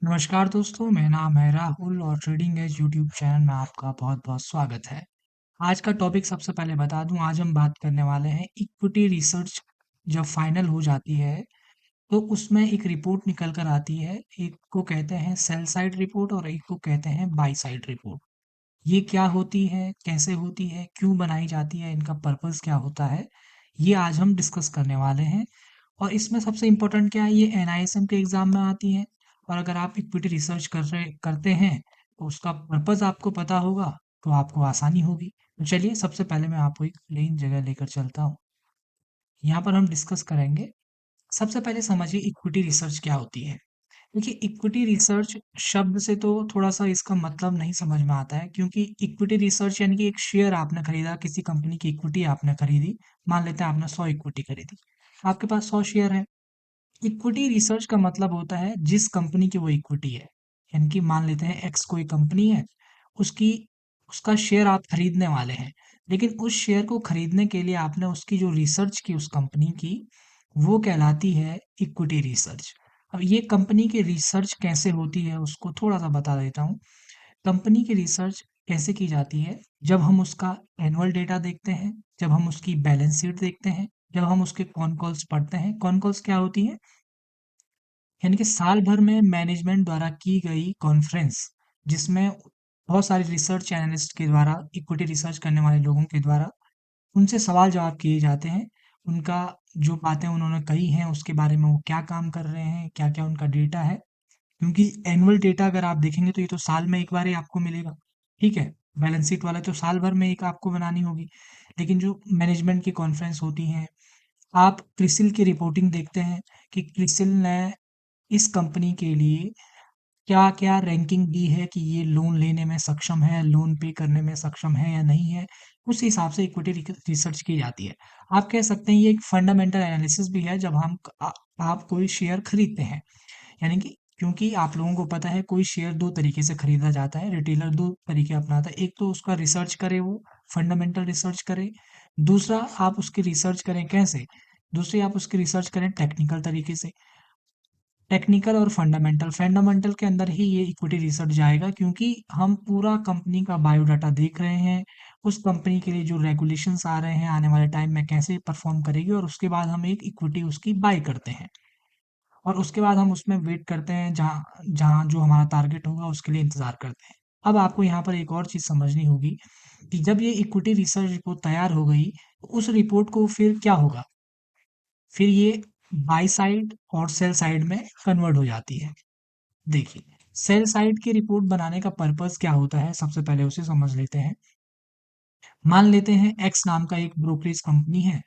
नमस्कार दोस्तों, मेरा नाम है राहुल और ट्रेडिंग एज यूट्यूब चैनल में आपका बहुत-बहुत स्वागत है। आज का टॉपिक सबसे पहले बता दूँ, आज हम बात करने वाले हैं इक्विटी रिसर्च जब फाइनल हो जाती है, तो उसमें एक रिपोर्ट निकल कर आती है। एक को कहते हैं सेल साइड रिपोर्ट और एक को कहते हैं बाय साइड रिपोर्ट। ये क्या होती है, कैसे होती है, क्यों बनाई जाती है, इनका पर्पस क्या होता है, ये आज हम डिस्कस करने वाले हैं। और इसमें सबसे इम्पोर्टेंट क्या है, ये एनआईएसएम के एग्जाम में आती है। और अगर आप इक्विटी रिसर्च करते हैं तो उसका पर्पस आपको पता होगा, तो आपको आसानी होगी। तो चलिए सबसे पहले मैं आपको एक प्लेन जगह लेकर चलता हूँ। यहाँ पर हम डिस्कस करेंगे। सबसे पहले समझिए इक्विटी रिसर्च क्या होती है। देखिए, इक्विटी रिसर्च शब्द से तो थोड़ा-सा इसका मतलब नहीं समझ में आता है, क्योंकि इक्विटी रिसर्च यानी कि एक शेयर आपने खरीदा, किसी कंपनी की इक्विटी आपने खरीदी। मान लेते हैं आपने 100 इक्विटी खरीदी। आपके पास 100 शेयर है। इक्विटी रिसर्च का मतलब होता है जिस कंपनी की वो इक्विटी है। यानी कि मान लेते हैं एक्स कोई कंपनी है, उसकी उसका शेयर आप खरीदने वाले हैं। लेकिन उस शेयर को खरीदने के लिए आपने उसकी जो रिसर्च की उस कंपनी की, वो कहलाती है इक्विटी रिसर्च। अब ये कंपनी की रिसर्च कैसे होती है उसको थोड़ा-सा बता देता हूँ। कंपनी की रिसर्च कैसे की जाती है? जब हम उसका एनुअल डेटा देखते हैं, जब हम उसकी बैलेंस शीट देखते हैं, जब हम उसके कॉन कॉल्स पढ़ते हैं। कॉन कॉल्स क्या होती हैं? यानी कि साल भर में मैनेजमेंट द्वारा की गई कॉन्फ्रेंस, जिसमें बहुत सारे रिसर्च एनालिस्ट के द्वारा, इक्विटी रिसर्च करने वाले लोगों के द्वारा उनसे सवाल जवाब किए जाते हैं। उनका जो बातें उन्होंने कही हैं उसके बारे में, वो क्या काम कर रहे हैं, क्या क्या उनका डेटा है। क्योंकि एनुअल डेटा अगर आप देखेंगे तो ये तो साल में एक बार ही आपको मिलेगा। ठीक है, बैलेंस शीट वाला तो साल भर में एक आपको बनानी होगी। लेकिन जो मैनेजमेंट की कॉन्फ्रेंस होती हैं, आप क्रिसिल की रिपोर्टिंग देखते हैं कि क्रिसिल ने इस कंपनी के लिए क्या-क्या रैंकिंग दी है कि ये लोन लेने में सक्षम है, लोन पे करने में सक्षम है या नहीं है। उस हिसाब से इक्विटी रिसर्च की जाती है। आप कह सकते हैं ये एक फंडामेंटल एनालिसिस भी है जब आप कोई शेयर खरीदते हैं। यानी कि क्योंकि आप लोगों को पता है कोई शेयर 2 तरीके से खरीदा जाता है, रिटेलर 2 तरीके अपनाता है। एक तो उसका रिसर्च करे वो, फंडामेंटल रिसर्च करे। दूसरा आप उसकी रिसर्च करें कैसे? दूसरी आप उसकी रिसर्च करें टेक्निकल तरीके से। टेक्निकल और फंडामेंटल, फंडामेंटल के अंदर ही ये इक्विटी रिसर्च जाएगा, क्योंकि हम पूरा कंपनी का बायोडाटा देख रहे हैं, उस कंपनी के लिए जो रेगुलेशंस आ रहे हैं आने वाले टाइम में कैसे परफॉर्म करेगी, और उसके बाद हम एक इक्विटी उसकी बाय करते हैं। और उसके बाद हम उसमें वेट करते हैं, जहाँ जहाँ जो हमारा टारगेट होगा उसके लिए इंतजार करते हैं। अब आपको यहाँ पर एक और चीज़ समझनी होगी कि जब ये इक्विटी रिसर्च रिपोर्ट तैयार हो गई, तो उस रिपोर्ट को फिर क्या होगा? फिर ये बाय साइड और सेल साइड में कन्वर्ट हो जाती है। देखिए, सेल साइड की रिपोर्ट बनाने का पर्पस क्या होता है, सबसे पहले उसे समझ लेते हैं। मान लेते हैं एक्स नाम का एक ब्रोकरेज कंपनी है,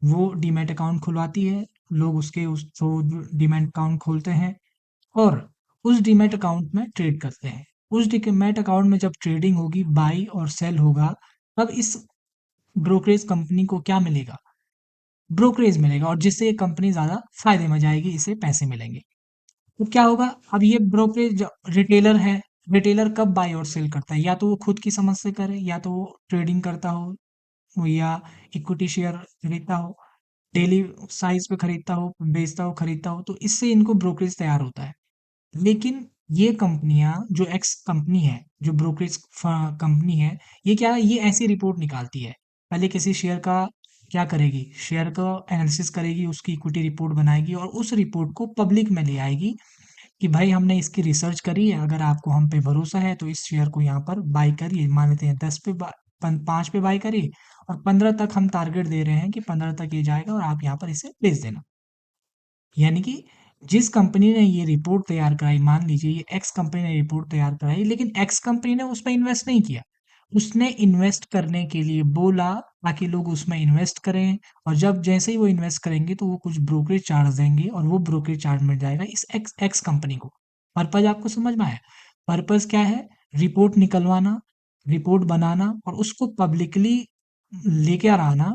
वो डीमैट अकाउंट खुलवाती है। लोग उसके उस थ्रू डीमैट अकाउंट खोलते हैं और उस डीमैट अकाउंट में ट्रेड करते हैं। उस डीमैट अकाउंट में जब ट्रेडिंग होगी, बाई और सेल होगा, तब इस ब्रोकरेज कंपनी को क्या मिलेगा? ब्रोकरेज मिलेगा, और जिससे ये कंपनी ज़्यादा फायदे में जाएगी, इसे पैसे मिलेंगे। तो क्या होगा, अब ये ब्रोकरेज रिटेलर है। रिटेलर कब बाय और सेल करता है? या तो वो खुद की समझ से करे, या तो वो ट्रेडिंग करता हो, या इक्विटी शेयर खरीदता हो, डेली साइज पे खरीदता हो, बेचता हो, खरीदता हो, तो इससे इनको ब्रोकरेज तैयार होता है। लेकिन ये कंपनियां, जो एक्स कंपनी है, जो ब्रोकरेज कंपनी है, ये क्या है, ये ऐसी रिपोर्ट निकालती है। पहले किसी शेयर का क्या करेगी, शेयर का एनालिसिस करेगी, उसकी इक्विटी रिपोर्ट बनाएगी और उस रिपोर्ट को पब्लिक में ले आएगी कि भाई हमने इसकी रिसर्च करी है, अगर आपको हम पे भरोसा है तो इस शेयर को यहाँ पर बाय करिए। मान लेते हैं 10 पे 5 पे बाय करिए, और 15 तक हम टारगेट दे रहे हैं कि 15 तक ये जाएगा और आप यहाँ पर इसे बेच देना। यानी कि जिस कंपनी ने ये रिपोर्ट तैयार कराई, मान लीजिए ये एक्स कंपनी ने रिपोर्ट तैयार कराई, लेकिन एक्स कंपनी ने उसमें इन्वेस्ट नहीं किया। उसने इन्वेस्ट करने के लिए बोला ताकि लोग उसमें इन्वेस्ट करें, और जब जैसे ही वो इन्वेस्ट करेंगे तो वो कुछ ब्रोकरेज चार्ज देंगे और वो ब्रोकरेज चार्ज मिल जाएगा इस एक्स एक्स कंपनी को। पर्पज आपको समझ में आया? पर्पज क्या है? रिपोर्ट निकलवाना, रिपोर्ट बनाना और उसको पब्लिकली लेकर आना,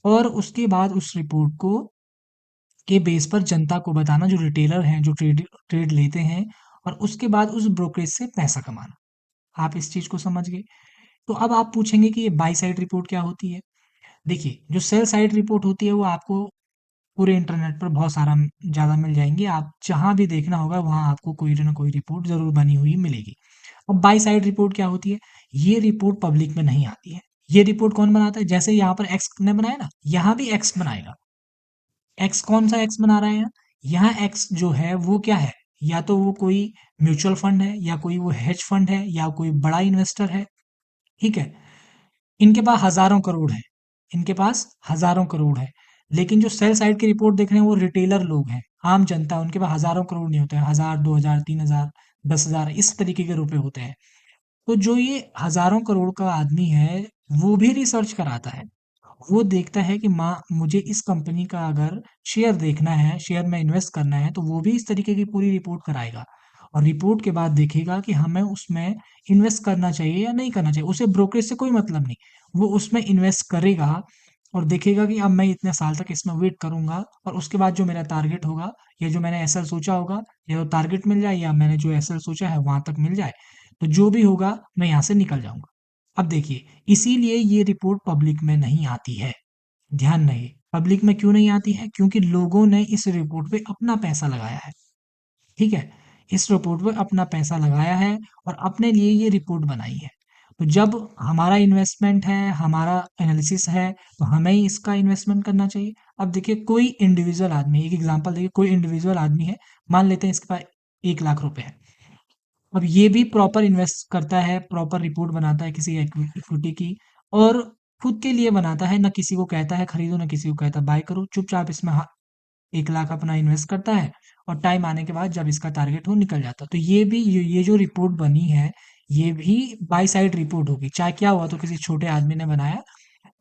और उसके बाद उस रिपोर्ट को के बेस पर जनता को बताना, जो रिटेलर हैं, जो ट्रेड ट्रेड लेते हैं, और उसके बाद उस ब्रोकरेज से पैसा कमाना। आप इस चीज़ को समझ गए। तो अब आप पूछेंगे कि ये बाय साइड रिपोर्ट क्या होती है? देखिए, जो सेल साइड रिपोर्ट होती है वो आपको पूरे इंटरनेट पर बहुत सारा ज़्यादा मिल जाएँगी। आप जहाँ भी देखना होगा वहाँ आपको कोई ना कोई रिपोर्ट ज़रूर बनी हुई मिलेगी। अब बाय साइड रिपोर्ट क्या होती है? ये रिपोर्ट पब्लिक में नहीं आती है। ये रिपोर्ट कौन बनाता है? जैसे यहाँ पर एक्स ने बनाया ना, यहाँ भी एक्स बनाएगा। एक्स कौन सा एक्स बना रहा है यहाँ? यहाँ एक्स जो है वो क्या है? या तो वो कोई म्यूचुअल फंड है, या कोई वो हेज फंड है, या कोई बड़ा इन्वेस्टर है, ठीक है? इनके पास हज़ारों करोड़ है, इनके पास हज़ारों करोड़ है। लेकिन जो सेल साइड की रिपोर्ट देख रहे हैं वो रिटेलर लोग हैं, आम जनता है, उनके पास हज़ारों करोड़ नहीं होते हैं, 1000, 2000, 3000, 10,000 इस तरीके के रुपए होते हैं। तो जो ये हज़ारों करोड़ का आदमी है, वो भी रिसर्च कराता है। वो देखता है कि मुझे इस कंपनी का अगर शेयर देखना है, शेयर में इन्वेस्ट करना है, तो वो भी इस तरीके की पूरी रिपोर्ट कराएगा। और रिपोर्ट के बाद देखेगा कि हमें उसमें इन्वेस्ट करना चाहिए या नहीं करना चाहिए। उसे ब्रोकरेज से कोई मतलब नहीं। वो उसमें इन्वेस्ट करेगा और देखेगा कि अब मैं इतने साल तक इसमें वेट करूँगा, और उसके बाद जो मेरा टारगेट होगा, या जो मैंने एसएल सोचा होगा, या तो टारगेट मिल जाए, या मैंने जो एसएल सोचा है वहाँ तक मिल जाए, तो जो भी होगा मैं यहाँ से निकल जाऊँगा। अब देखिए, इसीलिए ये रिपोर्ट पब्लिक में नहीं आती है। ध्यान रहे, पब्लिक में क्यों नहीं आती है? क्योंकि लोगों ने इस रिपोर्ट पे अपना पैसा लगाया है, ठीक है? इस रिपोर्ट पे अपना पैसा लगाया है और अपने लिए ये रिपोर्ट बनाई है। तो जब हमारा इन्वेस्टमेंट है, हमारा एनालिसिस है, तो हमें ही इसका इन्वेस्टमेंट करना चाहिए। अब देखिए, कोई इंडिविजुअल आदमी, एक एग्जांपल देखिए, कोई इंडिविजुअल आदमी है, मान लेते हैं इसके पास 1 लाख रुपए है। अब ये भी प्रॉपर इन्वेस्ट करता है, प्रॉपर रिपोर्ट बनाता है किसी इक्विटी की, और खुद के लिए बनाता है, ना किसी को कहता है खरीदो, ना किसी को कहता है बाय करो। चुपचाप इसमें 1 लाख अपना इन्वेस्ट करता है, और टाइम आने के बाद जब इसका टारगेट हो निकल जाता है। तो ये जो रिपोर्ट बनी है, ये भी बाय साइड रिपोर्ट होगी। चाहे क्या हुआ, तो किसी छोटे आदमी ने बनाया,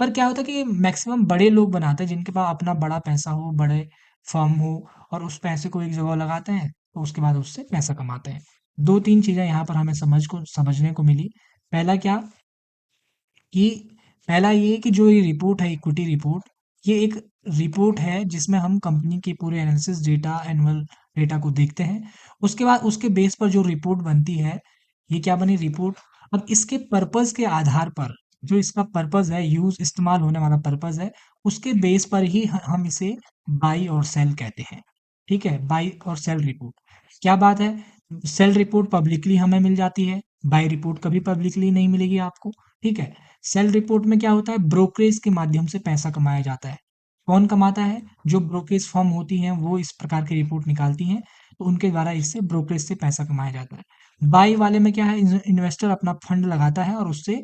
पर क्या होता है कि मैक्सिमम बड़े लोग बनाते हैं, जिनके पास अपना बड़ा पैसा हो, बड़े फर्म हो, और उस पैसे को एक जगह लगाते हैं, तो उसके बाद उससे पैसा कमाते हैं। 2-3 चीज़ें यहाँ पर हमें समझने को मिली। पहला क्या, कि पहला ये कि जो ये रिपोर्ट है, इक्विटी रिपोर्ट, ये एक रिपोर्ट है जिसमें हम कंपनी के पूरे एनालिसिस डेटा, एनुअल डेटा को देखते हैं। उसके बाद उसके बेस पर जो रिपोर्ट बनती है, ये क्या बनी रिपोर्ट। अब इसके पर्पस के आधार पर, जो इसका पर्पस है, यूज इस्तेमाल होने वाला पर्पस है, उसके बेस पर ही हम इसे बाई और सेल कहते हैं। ठीक है, बाई और सेल रिपोर्ट। क्या बात है, सेल रिपोर्ट पब्लिकली हमें मिल जाती है, बाई रिपोर्ट कभी पब्लिकली नहीं मिलेगी आपको। ठीक है, सेल रिपोर्ट में क्या होता है, ब्रोकरेज के माध्यम से पैसा कमाया जाता है। कौन कमाता है? जो ब्रोकरेज फर्म होती हैं, वो इस प्रकार की रिपोर्ट निकालती हैं, तो उनके द्वारा इससे ब्रोकरेज से पैसा कमाया जाता है। बाई वाले में क्या है, इन्वेस्टर अपना फंड लगाता है और उससे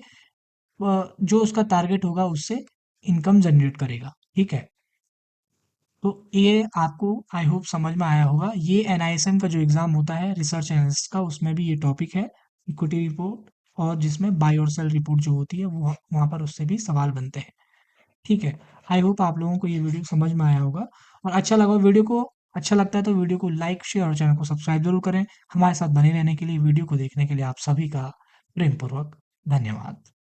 जो उसका टारगेट होगा उससे इनकम जनरेट करेगा। ठीक है, तो ये आपको आई होप समझ में आया होगा। ये एनआईएसएम का जो एग्जाम होता है रिसर्च एनालिस्ट का, उसमें भी ये टॉपिक है, इक्विटी रिपोर्ट, और जिसमें बाय और सेल रिपोर्ट जो होती है वो वहाँ पर उससे भी सवाल बनते हैं। ठीक है, आई होप आप लोगों को ये वीडियो समझ में आया होगा, और अच्छा लगा वीडियो को। अच्छा लगता है तो वीडियो को लाइक, शेयर और चैनल को सब्सक्राइब जरूर करें। हमारे साथ बने रहने के लिए, वीडियो को देखने के लिए आप सभी का प्रेम पूर्वक धन्यवाद।